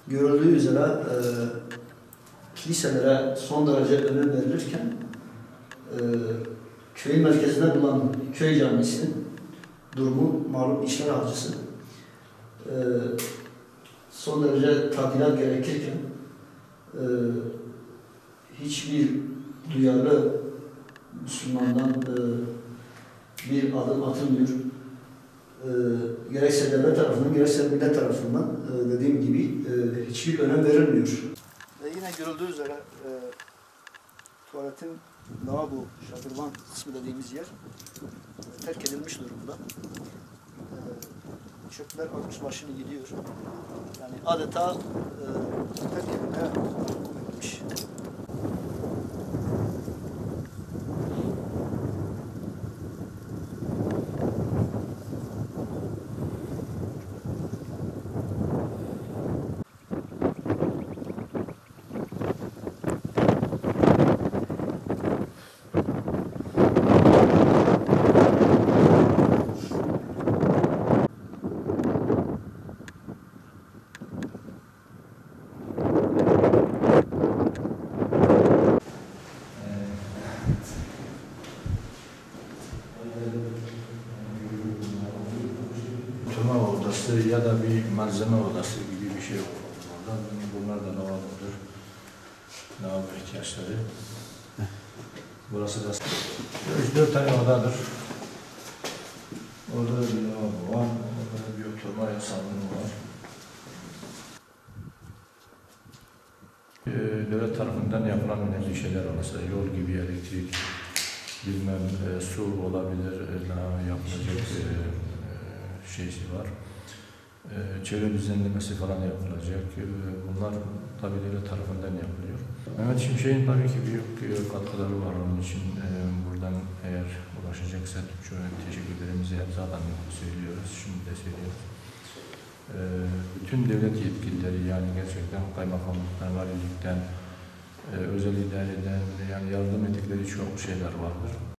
Görüldüğü üzere kiliselere son derece önem verilirken köyün merkezinde bulunan köy camisinin durumu malum işler acısı. Son derece tadilat gerekirken hiçbir duyarlı Müslümandan bir adım atılmıyor. Gerekse devlet tarafından, gerekse millet tarafından dediğim gibi hiçbir önem verilmiyor. Ve yine görüldüğü üzere tuvaletin lavabo, şadırvan kısmı dediğimiz yer terk edilmiş durumda. Çöpler almış başını gidiyor. Yani adeta terk edilmeye gitmiş. Oturma odası ya da bir malzeme odası gibi bir şey olmalı. Bunlar da lavabodur. Lavabo ihtiyaçları. Burası da 3-4 tane odadır. Orada bir lavabo var. Orada bir oturma salonu var. Devlet tarafından yapılan önemli şeyler olması, yol gibi, elektrik, bilmem su olabilir, yapılacak şeysi var. Çevre düzenlemesi falan yapılacak. Bunlar tabii devlet tarafından yapılıyor. Mehmet Şimşek'in tabii ki büyük katkıları var onun için. Buradan eğer ulaşacaksa çok teşekkürlerimizi hep zaten söylüyoruz, şimdi de söylüyoruz. Bütün devlet yetkilileri yani gerçekten kaymakamlıktan, valilikten, özel idareden yani yardım ettikleri çok şeyler vardır.